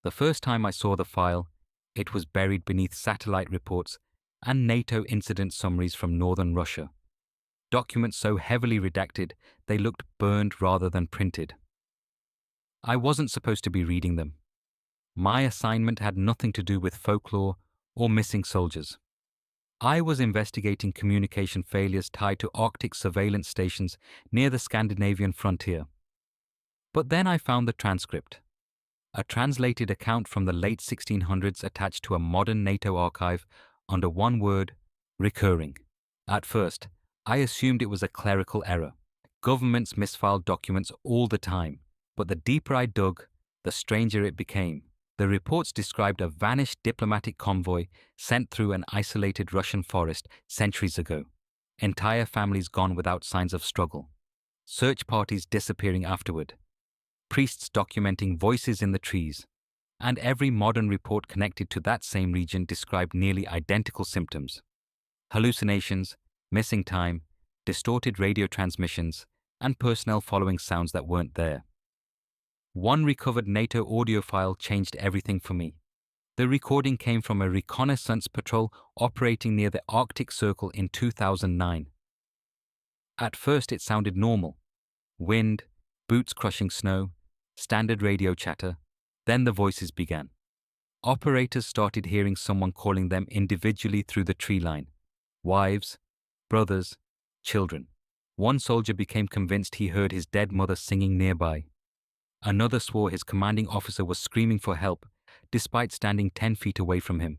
The first time I saw the file, it was buried beneath satellite reports and NATO incident summaries from northern Russia. Documents so heavily redacted they looked burned rather than printed. I wasn't supposed to be reading them. My assignment had nothing to do with folklore or missing soldiers. I was investigating communication failures tied to Arctic surveillance stations near the Scandinavian frontier. But then I found the transcript, a translated account from the late 1600s attached to a modern NATO archive under one word, recurring. At first, I assumed it was a clerical error. Governments misfiled documents all the time, but the deeper I dug, the stranger it became. The reports described a vanished diplomatic convoy sent through an isolated Russian forest centuries ago. Entire families gone without signs of struggle. Search parties disappearing afterward. Priests documenting voices in the trees. And every modern report connected to that same region described nearly identical symptoms. Hallucinations, missing time, distorted radio transmissions, and personnel following sounds that weren't there. One recovered NATO audio file changed everything for me. The recording came from a reconnaissance patrol operating near the Arctic Circle in 2009. At first it sounded normal. Wind, boots crushing snow, standard radio chatter. Then the voices began. Operators started hearing someone calling them individually through the tree line. Wives, brothers, children. One soldier became convinced he heard his dead mother singing nearby. Another swore his commanding officer was screaming for help, despite standing 10 feet away from him.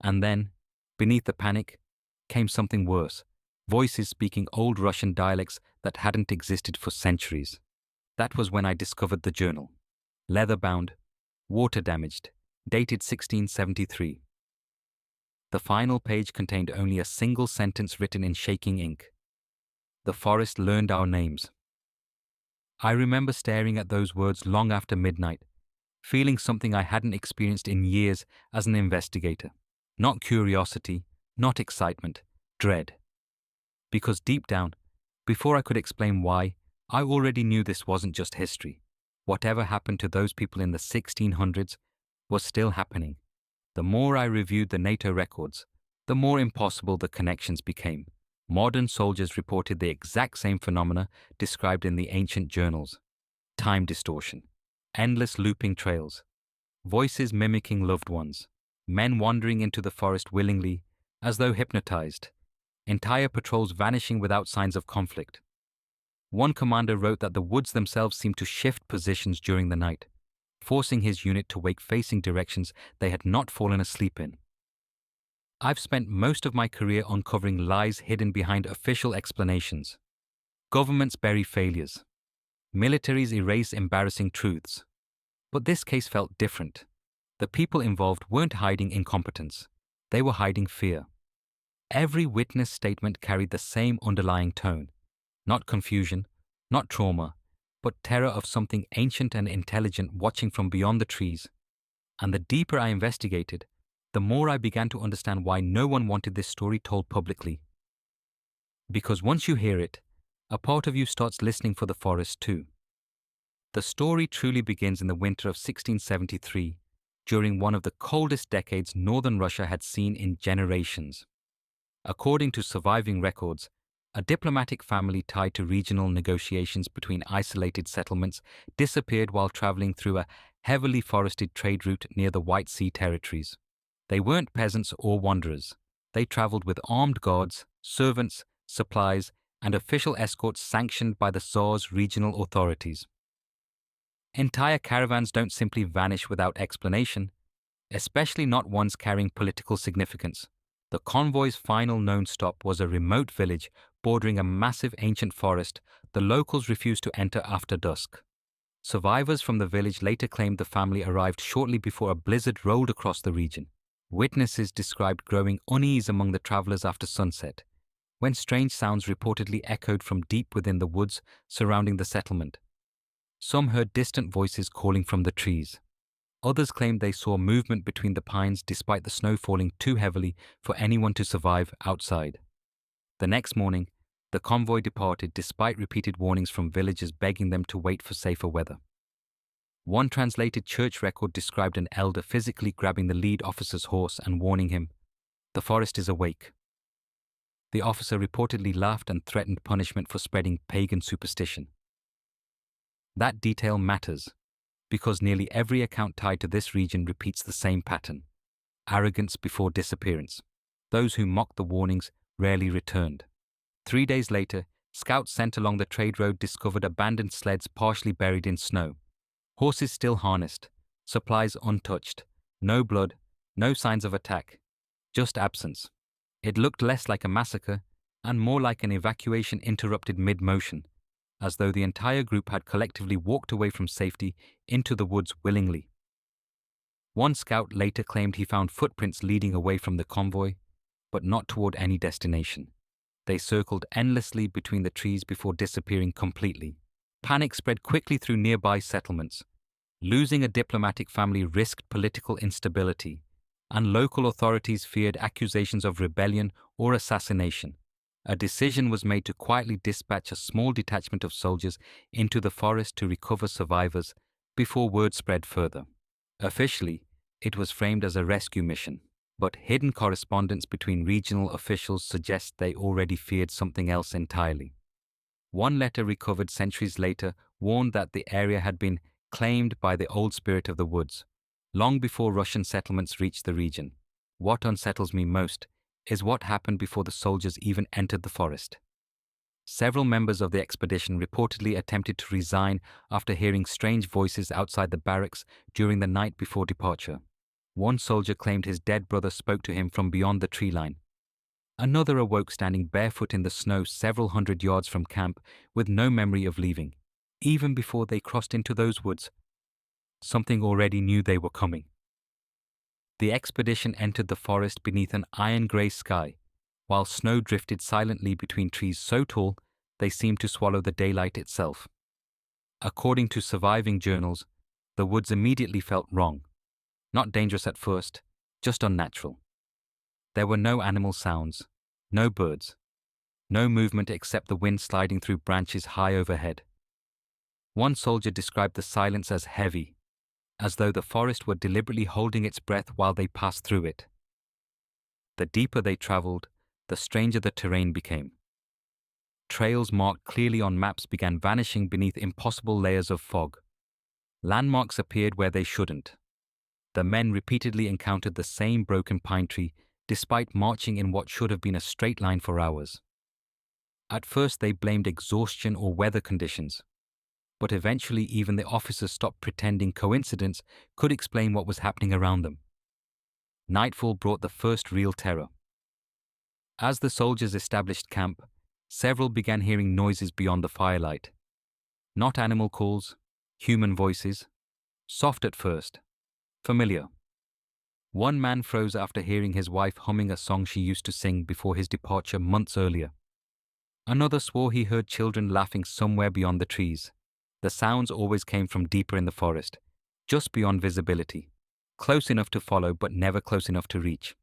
And then, beneath the panic, came something worse. Voices speaking old Russian dialects that hadn't existed for centuries. That was when I discovered the journal. Leather-bound, water-damaged, dated 1673. The final page contained only a single sentence written in shaking ink. The forest learned our names. I remember staring at those words long after midnight, feeling something I hadn't experienced in years as an investigator. Not curiosity, not excitement, dread. Because deep down, before I could explain why, I already knew this wasn't just history. Whatever happened to those people in the 1600s was still happening. The more I reviewed the NATO records, the more impossible the connections became. Modern soldiers reported the exact same phenomena described in the ancient journals. Time distortion, endless looping trails, voices mimicking loved ones, men wandering into the forest willingly, as though hypnotized, entire patrols vanishing without signs of conflict. One commander wrote that the woods themselves seemed to shift positions during the night, forcing his unit to wake facing directions they had not fallen asleep in. I've spent most of my career uncovering lies hidden behind official explanations. Governments bury failures. Militaries erase embarrassing truths. But this case felt different. The people involved weren't hiding incompetence. They were hiding fear. Every witness statement carried the same underlying tone. Not confusion, not trauma, but terror of something ancient and intelligent watching from beyond the trees. And the deeper I investigated, the more I began to understand why no one wanted this story told publicly. Because once you hear it, a part of you starts listening for the forest too. The story truly begins in the winter of 1673, during one of the coldest decades northern Russia had seen in generations. According to surviving records, a diplomatic family tied to regional negotiations between isolated settlements disappeared while traveling through a heavily forested trade route near the White Sea territories. They weren't peasants or wanderers. They traveled with armed guards, servants, supplies, and official escorts sanctioned by the Tsar's regional authorities. Entire caravans don't simply vanish without explanation, especially not ones carrying political significance. The convoy's final known stop was a remote village bordering a massive ancient forest the locals refused to enter after dusk. Survivors from the village later claimed the family arrived shortly before a blizzard rolled across the region. Witnesses described growing unease among the travelers after sunset, when strange sounds reportedly echoed from deep within the woods surrounding the settlement. Some heard distant voices calling from the trees. Others claimed they saw movement between the pines despite the snow falling too heavily for anyone to survive outside. The next morning, the convoy departed despite repeated warnings from villagers begging them to wait for safer weather. One translated church record described an elder physically grabbing the lead officer's horse and warning him, "The forest is awake." The officer reportedly laughed and threatened punishment for spreading pagan superstition. That detail matters, because nearly every account tied to this region repeats the same pattern: arrogance before disappearance. Those who mocked the warnings rarely returned. 3 days later, scouts sent along the trade road discovered abandoned sleds partially buried in snow. Horses still harnessed, supplies untouched, no blood, no signs of attack, just absence. It looked less like a massacre and more like an evacuation interrupted mid-motion, as though the entire group had collectively walked away from safety into the woods willingly. One scout later claimed he found footprints leading away from the convoy, but not toward any destination. They circled endlessly between the trees before disappearing completely. Panic spread quickly through nearby settlements. Losing a diplomatic family risked political instability, and local authorities feared accusations of rebellion or assassination. A decision was made to quietly dispatch a small detachment of soldiers into the forest to recover survivors before word spread further. Officially, it was framed as a rescue mission, but hidden correspondence between regional officials suggests they already feared something else entirely. One letter recovered centuries later warned that the area had been claimed by the old spirit of the woods, long before Russian settlements reached the region. What unsettles me most is what happened before the soldiers even entered the forest. Several members of the expedition reportedly attempted to resign after hearing strange voices outside the barracks during the night before departure. One soldier claimed his dead brother spoke to him from beyond the tree line. Another awoke standing barefoot in the snow several hundred yards from camp with no memory of leaving, even before they crossed into those woods. Something already knew they were coming. The expedition entered the forest beneath an iron-grey sky, while snow drifted silently between trees so tall they seemed to swallow the daylight itself. According to surviving journals, the woods immediately felt wrong. Not dangerous at first, just unnatural. There were no animal sounds, no birds, no movement except the wind sliding through branches high overhead. One soldier described the silence as heavy, as though the forest were deliberately holding its breath while they passed through it. The deeper they traveled, the stranger the terrain became. Trails marked clearly on maps began vanishing beneath impossible layers of fog. Landmarks appeared where they shouldn't. The men repeatedly encountered the same broken pine tree despite marching in what should have been a straight line for hours. At first they blamed exhaustion or weather conditions, but eventually even the officers stopped pretending coincidence could explain what was happening around them. Nightfall brought the first real terror. As the soldiers established camp, several began hearing noises beyond the firelight. Not animal calls, human voices, soft at first, familiar. One man froze after hearing his wife humming a song she used to sing before his departure months earlier. Another swore he heard children laughing somewhere beyond the trees. The sounds always came from deeper in the forest, just beyond visibility, close enough to follow but never close enough to reach.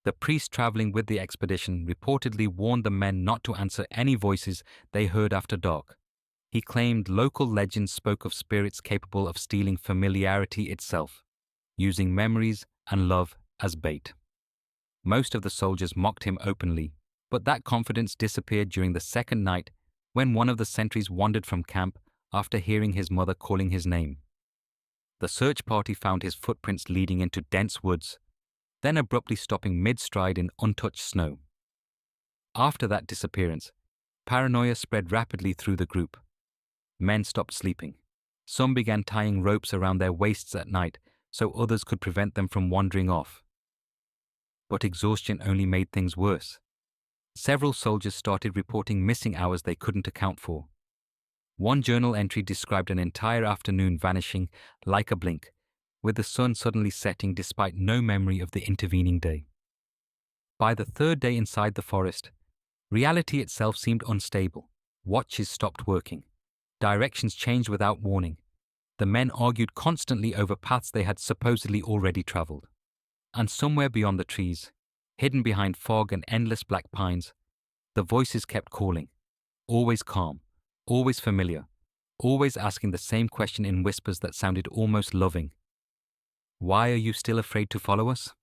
The priest traveling with the expedition reportedly warned the men not to answer any voices they heard after dark. He claimed local legends spoke of spirits capable of stealing familiarity itself, using memories and love as bait. Most of the soldiers mocked him openly, but that confidence disappeared during the second night when one of the sentries wandered from camp after hearing his mother calling his name. The search party found his footprints leading into dense woods, then abruptly stopping mid-stride in untouched snow. After that disappearance, paranoia spread rapidly through the group. Men stopped sleeping. Some began tying ropes around their waists at night so others could prevent them from wandering off. But exhaustion only made things worse. Several soldiers started reporting missing hours they couldn't account for. One journal entry described an entire afternoon vanishing like a blink, with the sun suddenly setting despite no memory of the intervening day. By the third day inside the forest, reality itself seemed unstable. Watches stopped working. Directions changed without warning. The men argued constantly over paths they had supposedly already traveled. And somewhere beyond the trees, hidden behind fog and endless black pines, the voices kept calling, always calm, always familiar, always asking the same question in whispers that sounded almost loving. "Why are you still afraid to follow us?"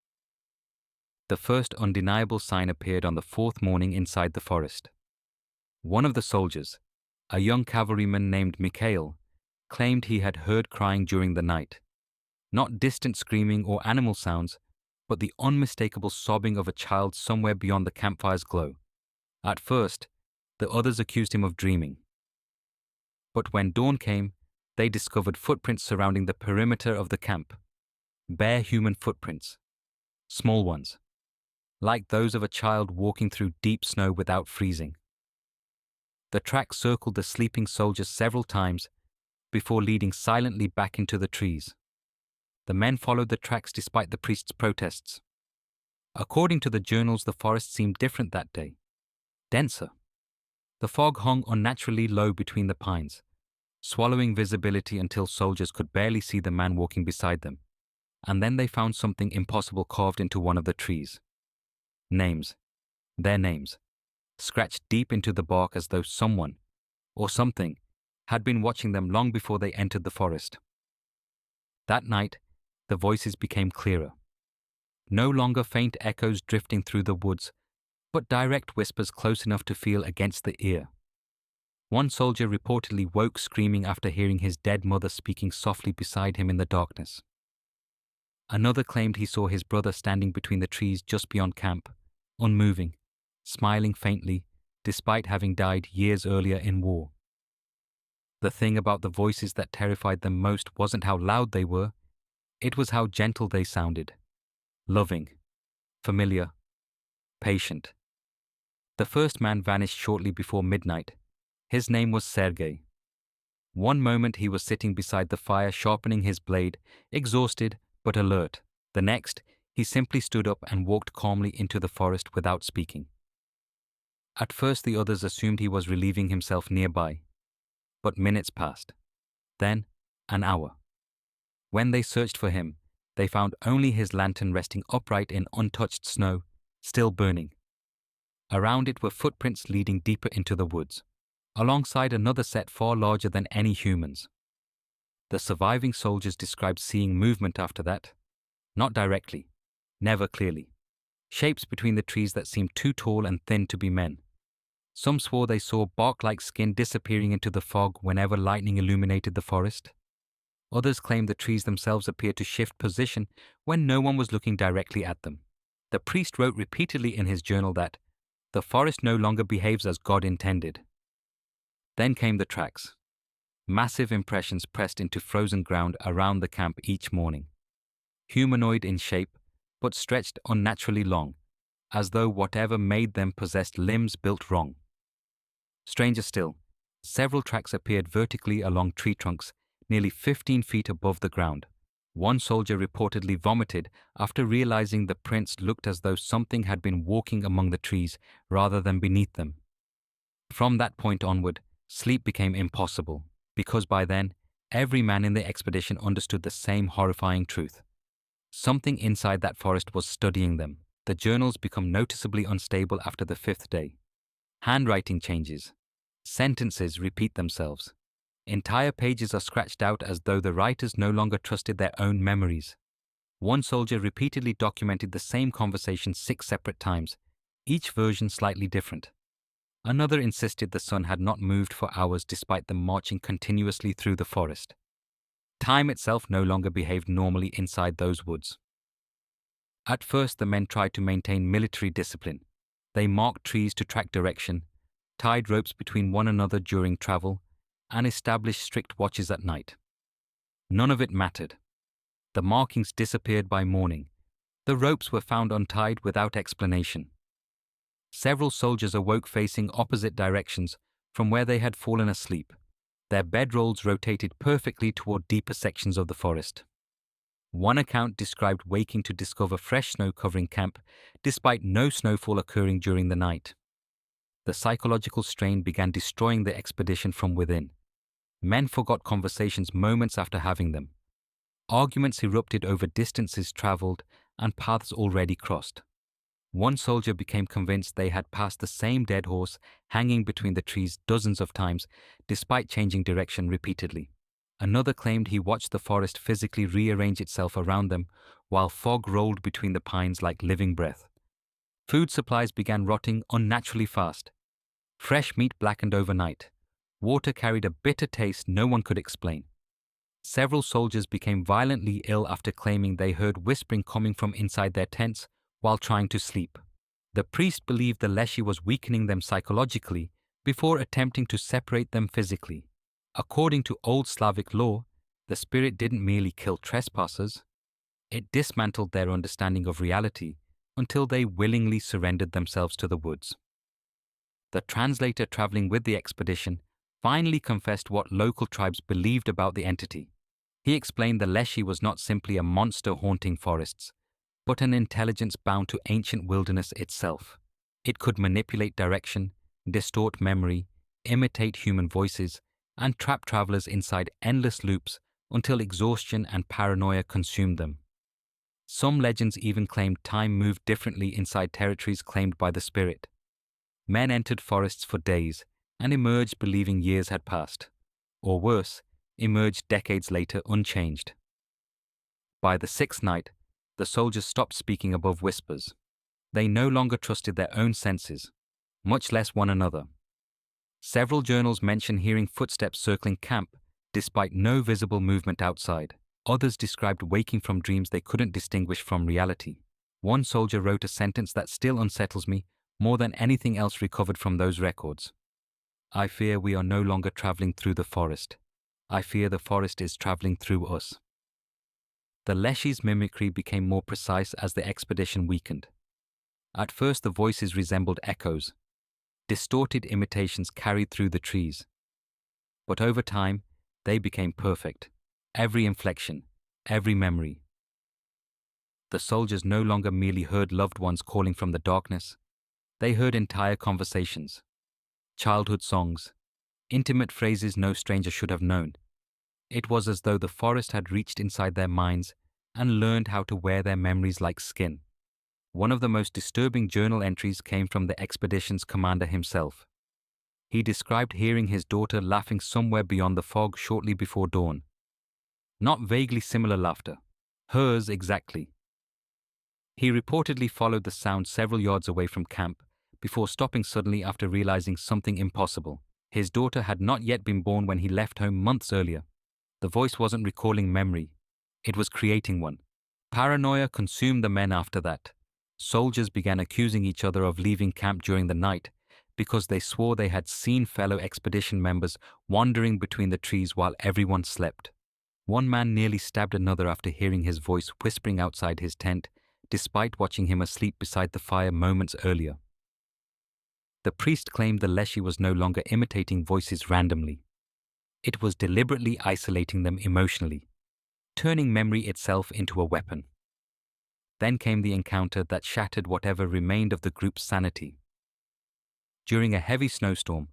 The first undeniable sign appeared on the fourth morning inside the forest. One of the soldiers, a young cavalryman named Mikhail, claimed he had heard crying during the night. Not distant screaming or animal sounds, but the unmistakable sobbing of a child somewhere beyond the campfire's glow. At first, the others accused him of dreaming. But when dawn came, they discovered footprints surrounding the perimeter of the camp. Bare human footprints. Small ones. Like those of a child walking through deep snow without freezing. The track circled the sleeping soldiers several times before leading silently back into the trees. The men followed the tracks despite the priest's protests. According to the journals, the forest seemed different that day. Denser. The fog hung unnaturally low between the pines, swallowing visibility until soldiers could barely see the man walking beside them. And then they found something impossible carved into one of the trees. Names. Their names. Scratched deep into the bark as though someone, or something, had been watching them long before they entered the forest. That night, the voices became clearer. No longer faint echoes drifting through the woods, but direct whispers close enough to feel against the ear. One soldier reportedly woke screaming after hearing his dead mother speaking softly beside him in the darkness. Another claimed he saw his brother standing between the trees just beyond camp, unmoving, smiling faintly, despite having died years earlier in war. The thing about the voices that terrified them most wasn't how loud they were, it was how gentle they sounded. Loving, familiar, patient. The first man vanished shortly before midnight. His name was Sergei. One moment he was sitting beside the fire sharpening his blade, exhausted but alert. The next, he simply stood up and walked calmly into the forest without speaking. At first the others assumed he was relieving himself nearby. But minutes passed. Then, an hour. When they searched for him, they found only his lantern resting upright in untouched snow, still burning. Around it were footprints leading deeper into the woods, alongside another set far larger than any humans. The surviving soldiers described seeing movement after that. Not directly, never clearly. Shapes between the trees that seemed too tall and thin to be men. Some swore they saw bark-like skin disappearing into the fog whenever lightning illuminated the forest. Others claimed the trees themselves appeared to shift position when no one was looking directly at them. The priest wrote repeatedly in his journal that the forest no longer behaves as God intended. Then came the tracks. Massive impressions pressed into frozen ground around the camp each morning. Humanoid in shape, but stretched unnaturally long, as though whatever made them possessed limbs built wrong. Stranger still, several tracks appeared vertically along tree trunks, nearly 15 feet above the ground. One soldier reportedly vomited after realizing the prints looked as though something had been walking among the trees rather than beneath them. From that point onward, sleep became impossible, because by then, every man in the expedition understood the same horrifying truth. Something inside that forest was studying them. The journals become noticeably unstable after the 5th day. Handwriting changes. Sentences repeat themselves. Entire pages are scratched out as though the writers no longer trusted their own memories. One soldier repeatedly documented the same conversation 6 separate times, each version slightly different. Another insisted the sun had not moved for hours despite them marching continuously through the forest. Time itself no longer behaved normally inside those woods. At first, the men tried to maintain military discipline. They marked trees to track direction, tied ropes between one another during travel, and established strict watches at night. None of it mattered. The markings disappeared by morning. The ropes were found untied without explanation. Several soldiers awoke facing opposite directions from where they had fallen asleep. Their bedrolls rotated perfectly toward deeper sections of the forest. One account described waking to discover fresh snow covering camp, despite no snowfall occurring during the night. The psychological strain began destroying the expedition from within. Men forgot conversations moments after having them. Arguments erupted over distances traveled and paths already crossed. One soldier became convinced they had passed the same dead horse hanging between the trees dozens of times, despite changing direction repeatedly. Another claimed he watched the forest physically rearrange itself around them while fog rolled between the pines like living breath. Food supplies began rotting unnaturally fast. Fresh meat blackened overnight. Water carried a bitter taste no one could explain. Several soldiers became violently ill after claiming they heard whispering coming from inside their tents while trying to sleep. The priest believed the Leshy was weakening them psychologically before attempting to separate them physically. According to Old Slavic law, the spirit didn't merely kill trespassers, it dismantled their understanding of reality until they willingly surrendered themselves to the woods. The translator traveling with the expedition finally confessed what local tribes believed about the entity. He explained the Leshy was not simply a monster haunting forests, but an intelligence bound to ancient wilderness itself. It could manipulate direction, distort memory, imitate human voices, and trap travelers inside endless loops until exhaustion and paranoia consumed them. Some legends even claimed time moved differently inside territories claimed by the spirit. Men entered forests for days and emerged believing years had passed, or worse, emerged decades later unchanged. By the sixth night, the soldiers stopped speaking above whispers. They no longer trusted their own senses, much less one another. Several journals mention hearing footsteps circling camp despite no visible movement outside. Others described waking from dreams they couldn't distinguish from reality. One soldier wrote a sentence that still unsettles me more than anything else recovered from those records. I fear we are no longer traveling through the forest. I fear the forest is traveling through us. The Leshy's mimicry became more precise as the expedition weakened. At first the voices resembled echoes, distorted imitations carried through the trees. But over time, they became perfect. Every inflection, every memory. The soldiers no longer merely heard loved ones calling from the darkness. They heard entire conversations, childhood songs, intimate phrases no stranger should have known. It was as though the forest had reached inside their minds and learned how to wear their memories like skin. One of the most disturbing journal entries came from the expedition's commander himself. He described hearing his daughter laughing somewhere beyond the fog shortly before dawn. Not vaguely similar laughter, hers exactly. He reportedly followed the sound several yards away from camp before stopping suddenly after realizing something impossible. His daughter had not yet been born when he left home months earlier. The voice wasn't recalling memory, it was creating one. Paranoia consumed the men after that. Soldiers began accusing each other of leaving camp during the night because they swore they had seen fellow expedition members wandering between the trees while everyone slept. One man nearly stabbed another after hearing his voice whispering outside his tent, despite watching him asleep beside the fire moments earlier. The priest claimed the Leshy was no longer imitating voices randomly. It was deliberately isolating them emotionally, turning memory itself into a weapon. Then came the encounter that shattered whatever remained of the group's sanity. During a heavy snowstorm,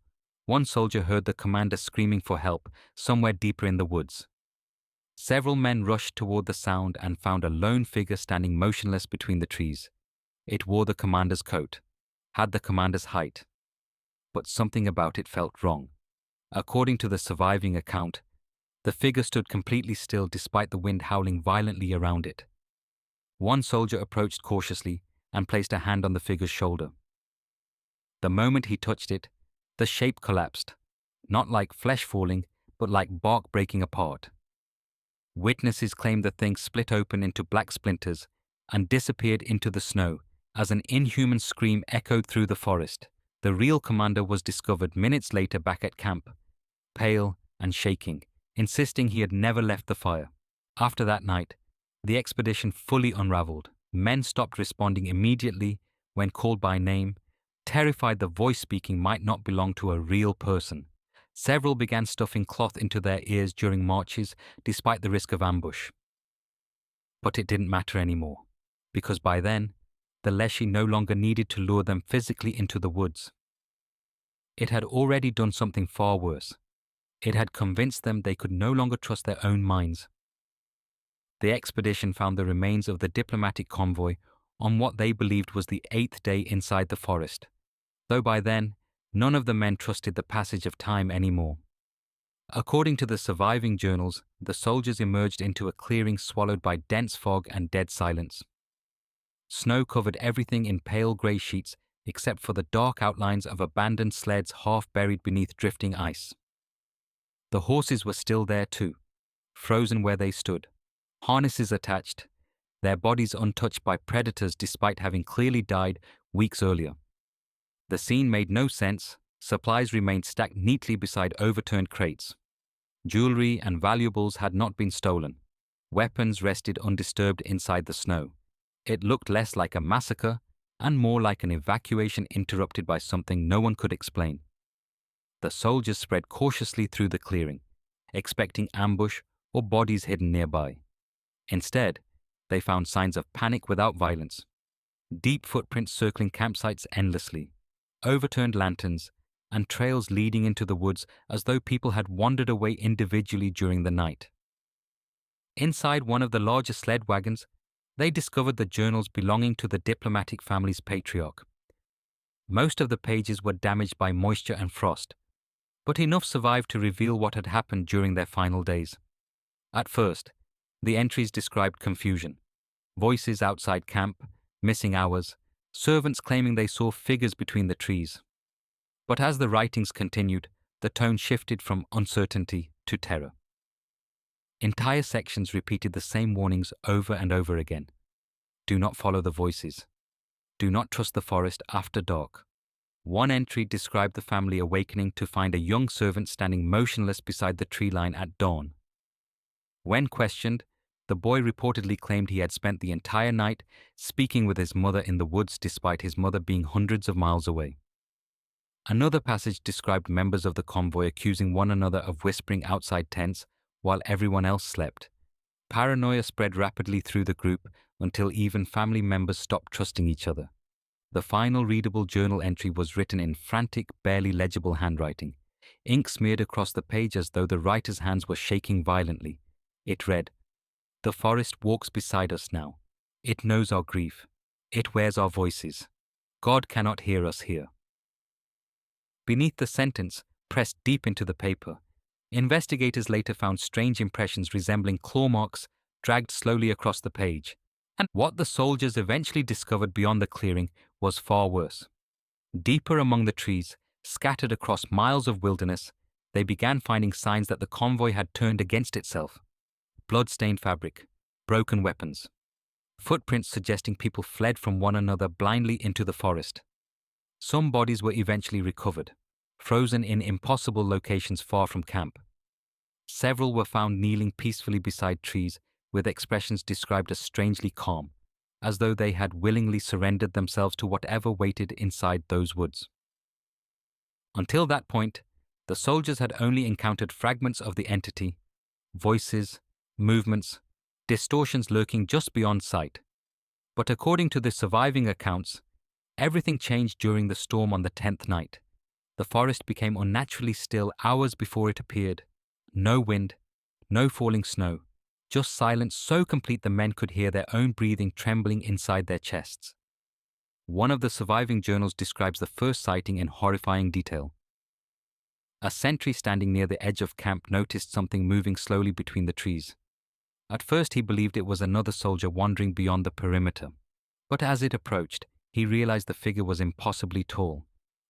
one soldier heard the commander screaming for help somewhere deeper in the woods. Several men rushed toward the sound and found a lone figure standing motionless between the trees. It wore the commander's coat, had the commander's height, but something about it felt wrong. According to the surviving account, the figure stood completely still despite the wind howling violently around it. One soldier approached cautiously and placed a hand on the figure's shoulder. The moment he touched it, the shape collapsed, not like flesh falling, but like bark breaking apart. Witnesses claimed the thing split open into black splinters and disappeared into the snow as an inhuman scream echoed through the forest. The real commander was discovered minutes later back at camp, pale and shaking, insisting he had never left the fire. After that night, the expedition fully unraveled. Men stopped responding immediately when called by name, terrified the voice speaking might not belong to a real person. Several began stuffing cloth into their ears during marches, despite the risk of ambush. But it didn't matter anymore, because by then, the Leshy no longer needed to lure them physically into the woods. It had already done something far worse. It had convinced them they could no longer trust their own minds. The expedition found the remains of the diplomatic convoy on what they believed was the 8th day inside the forest, though by then, none of the men trusted the passage of time anymore. According to the surviving journals, the soldiers emerged into a clearing swallowed by dense fog and dead silence. Snow covered everything in pale grey sheets except for the dark outlines of abandoned sleds half buried beneath drifting ice. The horses were still there too, frozen where they stood, harnesses attached, their bodies untouched by predators despite having clearly died weeks earlier. The scene made no sense. Supplies remained stacked neatly beside overturned crates. Jewelry and valuables had not been stolen. Weapons rested undisturbed inside the snow. It looked less like a massacre and more like an evacuation interrupted by something no one could explain. The soldiers spread cautiously through the clearing, expecting ambush or bodies hidden nearby. Instead, they found signs of panic without violence. Deep footprints circling campsites endlessly, overturned lanterns, and trails leading into the woods as though people had wandered away individually during the night. Inside one of the larger sled wagons, they discovered the journals belonging to the diplomatic family's patriarch. Most of the pages were damaged by moisture and frost, but enough survived to reveal what had happened during their final days. At first, the entries described confusion, voices outside camp, missing hours, servants claiming they saw figures between the trees. But as the writings continued, the tone shifted from uncertainty to terror. Entire sections repeated the same warnings over and over again. Do not follow the voices. Do not trust the forest after dark. One entry described the family awakening to find a young servant standing motionless beside the tree line at dawn. When questioned, the boy reportedly claimed he had spent the entire night speaking with his mother in the woods despite his mother being hundreds of miles away. Another passage described members of the convoy accusing one another of whispering outside tents while everyone else slept. Paranoia spread rapidly through the group until even family members stopped trusting each other. The final readable journal entry was written in frantic, barely legible handwriting, ink smeared across the page as though the writer's hands were shaking violently. It read, "The forest walks beside us now. It knows our grief. It wears our voices. God cannot hear us here." Beneath the sentence, pressed deep into the paper, investigators later found strange impressions resembling claw marks dragged slowly across the page. And what the soldiers eventually discovered beyond the clearing was far worse. Deeper among the trees, scattered across miles of wilderness, they began finding signs that the convoy had turned against itself. Blood-stained fabric, broken weapons, footprints suggesting people fled from one another blindly into the forest. Some bodies were eventually recovered, frozen in impossible locations far from camp. Several were found kneeling peacefully beside trees with expressions described as strangely calm, as though they had willingly surrendered themselves to whatever waited inside those woods. Until that point, the soldiers had only encountered fragments of the entity, voices, movements, distortions lurking just beyond sight. But according to the surviving accounts, everything changed during the storm on the 10th night. The forest became unnaturally still hours before it appeared. No wind, no falling snow, just silence so complete the men could hear their own breathing trembling inside their chests. One of the surviving journals describes the first sighting in horrifying detail. A sentry standing near the edge of camp noticed something moving slowly between the trees. At first he believed it was another soldier wandering beyond the perimeter, but as it approached, he realized the figure was impossibly tall.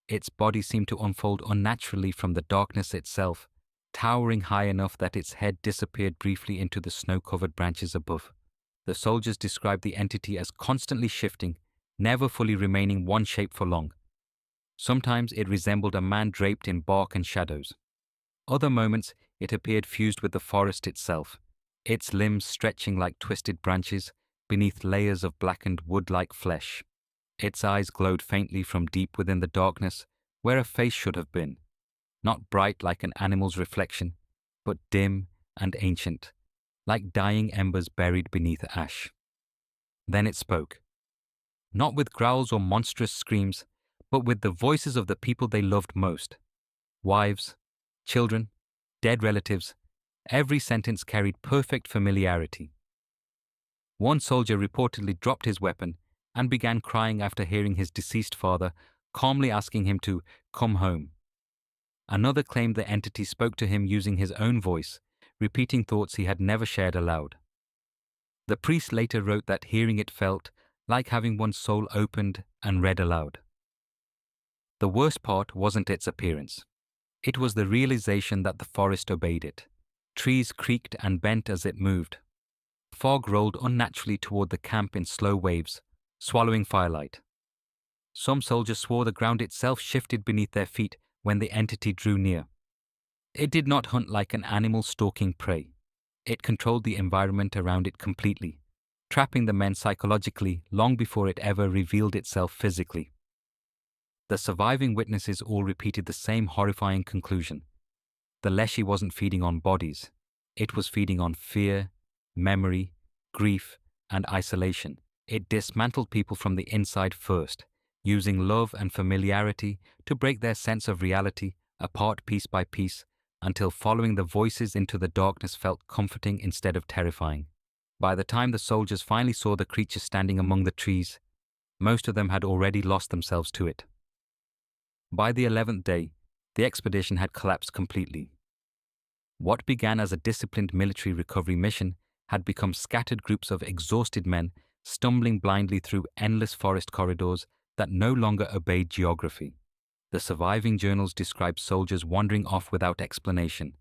Its body seemed to unfold unnaturally from the darkness itself, towering high enough that its head disappeared briefly into the snow-covered branches above. The soldiers described the entity as constantly shifting, never fully remaining one shape for long. Sometimes it resembled a man draped in bark and shadows. Other moments it appeared fused with the forest itself, its limbs stretching like twisted branches beneath layers of blackened wood-like flesh. Its eyes glowed faintly from deep within the darkness, where a face should have been. Not bright like an animal's reflection, but dim and ancient, like dying embers buried beneath ash. Then it spoke. Not with growls or monstrous screams, but with the voices of the people they loved most. Wives, children, dead relatives, every sentence carried perfect familiarity. One soldier reportedly dropped his weapon and began crying after hearing his deceased father calmly asking him to come home. Another claimed the entity spoke to him using his own voice, repeating thoughts he had never shared aloud. The priest later wrote that hearing it felt like having one's soul opened and read aloud. The worst part wasn't its appearance. It was the realization that the forest obeyed it. Trees creaked and bent as it moved. Fog rolled unnaturally toward the camp in slow waves, swallowing firelight. Some soldiers swore the ground itself shifted beneath their feet when the entity drew near. It did not hunt like an animal stalking prey. It controlled the environment around it completely, trapping the men psychologically long before it ever revealed itself physically. The surviving witnesses all repeated the same horrifying conclusion. The LESHY wasn't feeding on bodies. It was feeding on fear, memory, grief, and isolation. It dismantled people from the inside first, using love and familiarity to break their sense of reality apart piece by piece until following the voices into the darkness felt comforting instead of terrifying. By the time the soldiers finally saw the creature standing among the trees, most of them had already lost themselves to it. By the 11th day, the expedition had collapsed completely. What began as a disciplined military recovery mission had become scattered groups of exhausted men stumbling blindly through endless forest corridors that no longer obeyed geography. The surviving journals describe soldiers wandering off without explanation,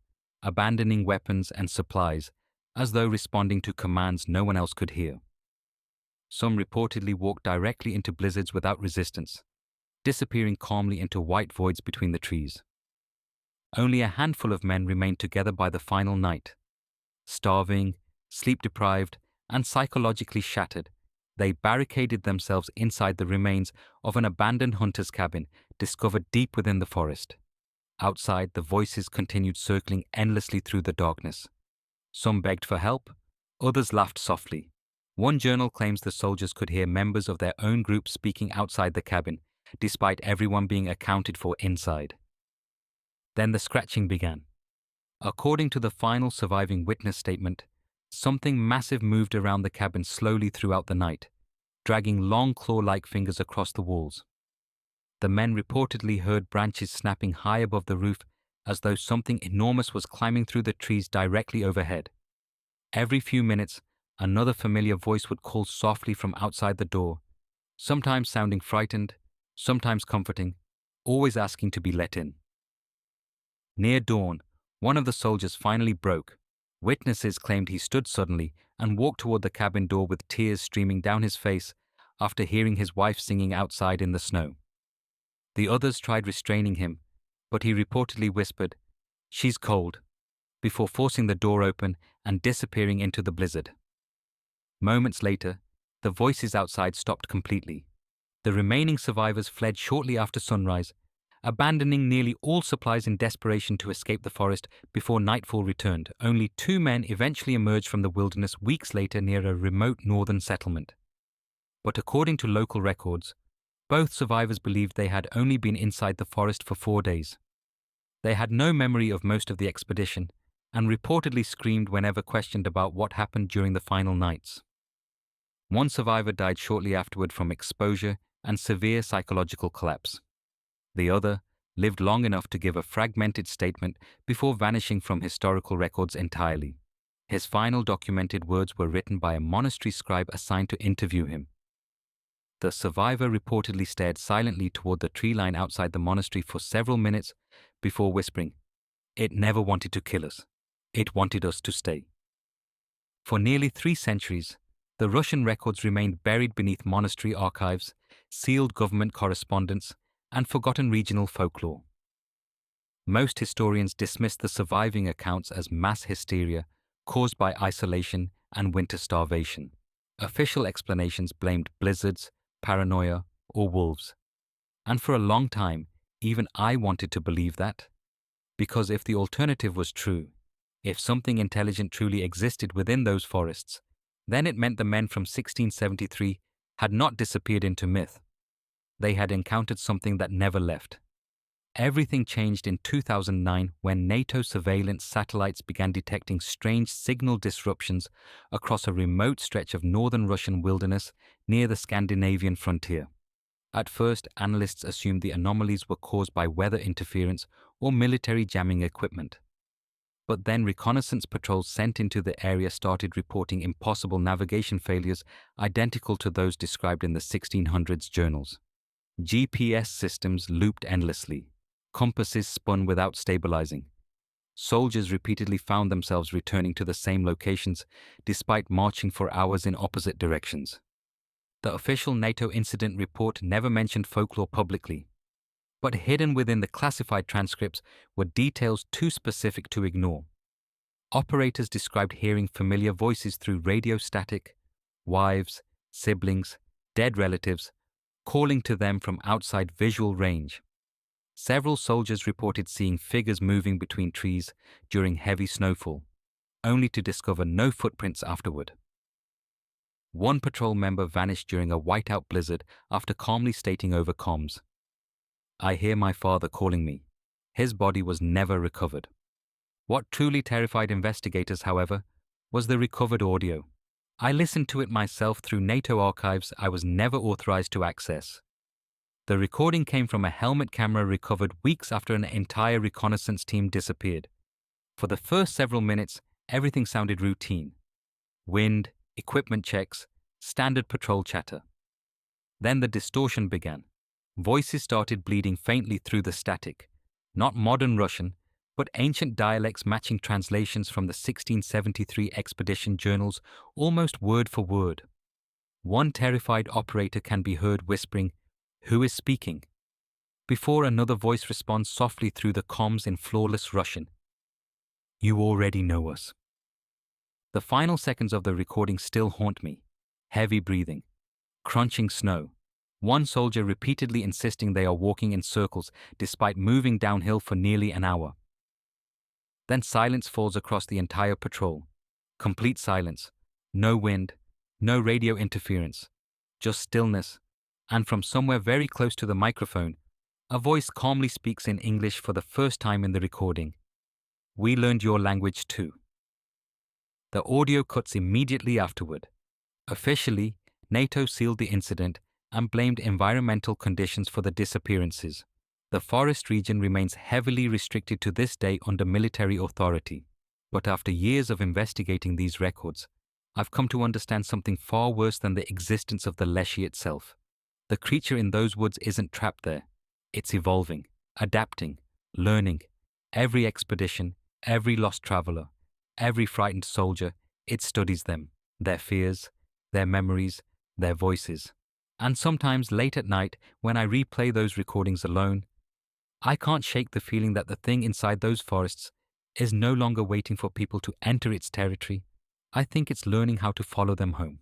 abandoning weapons and supplies as though responding to commands no one else could hear. Some reportedly walked directly into blizzards without resistance, disappearing calmly into white voids between the trees. Only a handful of men remained together by the final night. Starving, sleep-deprived, and psychologically shattered, they barricaded themselves inside the remains of an abandoned hunter's cabin discovered deep within the forest. Outside, the voices continued circling endlessly through the darkness. Some begged for help, others laughed softly. One journal claims the soldiers could hear members of their own group speaking outside the cabin, despite everyone being accounted for inside. Then the scratching began. According to the final surviving witness statement, something massive moved around the cabin slowly throughout the night, dragging long claw-like fingers across the walls. The men reportedly heard branches snapping high above the roof as though something enormous was climbing through the trees directly overhead. Every few minutes, another familiar voice would call softly from outside the door, sometimes sounding frightened, sometimes comforting, always asking to be let in. Near dawn, one of the soldiers finally broke. Witnesses claimed he stood suddenly and walked toward the cabin door with tears streaming down his face after hearing his wife singing outside in the snow. The others tried restraining him, but he reportedly whispered, "She's cold," before forcing the door open and disappearing into the blizzard. Moments later, the voices outside stopped completely. The remaining survivors fled shortly after sunrise, abandoning nearly all supplies in desperation to escape the forest before nightfall returned. Only 2 men eventually emerged from the wilderness weeks later near a remote northern settlement. But according to local records, both survivors believed they had only been inside the forest for 4 days. They had no memory of most of the expedition and reportedly screamed whenever questioned about what happened during the final nights. One survivor died shortly afterward from exposure and severe psychological collapse. The other lived long enough to give a fragmented statement before vanishing from historical records entirely. His final documented words were written by a monastery scribe assigned to interview him. The survivor reportedly stared silently toward the tree line outside the monastery for several minutes before whispering, "It never wanted to kill us. It wanted us to stay." For nearly 3 centuries, the Russian records remained buried beneath monastery archives, sealed government correspondence, and forgotten regional folklore. Most historians dismiss the surviving accounts as mass hysteria caused by isolation and winter starvation. Official explanations blamed blizzards, paranoia, or wolves. And for a long time, even I wanted to believe that. Because if the alternative was true, if something intelligent truly existed within those forests, then it meant the men from 1673 had not disappeared into myth. They had encountered something that never left. Everything changed in 2009 when NATO surveillance satellites began detecting strange signal disruptions across a remote stretch of northern Russian wilderness near the Scandinavian frontier. At first, analysts assumed the anomalies were caused by weather interference or military jamming equipment. But then reconnaissance patrols sent into the area started reporting impossible navigation failures identical to those described in the 1600s journals. GPS systems looped endlessly. Compasses spun without stabilizing. Soldiers repeatedly found themselves returning to the same locations despite marching for hours in opposite directions. The official NATO incident report never mentioned folklore publicly, but hidden within the classified transcripts were details too specific to ignore. Operators described hearing familiar voices through radio static, wives, siblings, dead relatives, calling to them from outside visual range. Several soldiers reported seeing figures moving between trees during heavy snowfall, only to discover no footprints afterward. One patrol member vanished during a whiteout blizzard after calmly stating over comms, "I hear my father calling me." His body was never recovered. What truly terrified investigators, however, was the recovered audio. I listened to it myself through NATO archives I was never authorized to access. The recording came from a helmet camera recovered weeks after an entire reconnaissance team disappeared. For the first several minutes, everything sounded routine. Wind, equipment checks, standard patrol chatter. Then the distortion began. Voices started bleeding faintly through the static. Not modern Russian, but ancient dialects matching translations from the 1673 expedition journals almost word for word. One terrified operator can be heard whispering, "Who is speaking?" before another voice responds softly through the comms in flawless Russian, "You already know us." The final seconds of the recording still haunt me. Heavy breathing, crunching snow, one soldier repeatedly insisting they are walking in circles despite moving downhill for nearly an hour. Then silence falls across the entire patrol. Complete silence. No wind, no radio interference, just stillness. And from somewhere very close to the microphone, a voice calmly speaks in English for the first time in the recording. "We learned your language too." The audio cuts immediately afterward. Officially, NATO sealed the incident and blamed environmental conditions for the disappearances. The forest region remains heavily restricted to this day under military authority. But after years of investigating these records, I've come to understand something far worse than the existence of the LESHY itself. The creature in those woods isn't trapped there. It's evolving, adapting, learning. Every expedition, every lost traveler, every frightened soldier, it studies them, their fears, their memories, their voices. And sometimes late at night, when I replay those recordings alone, I can't shake the feeling that the thing inside those forests is no longer waiting for people to enter its territory. I think it's learning how to follow them home.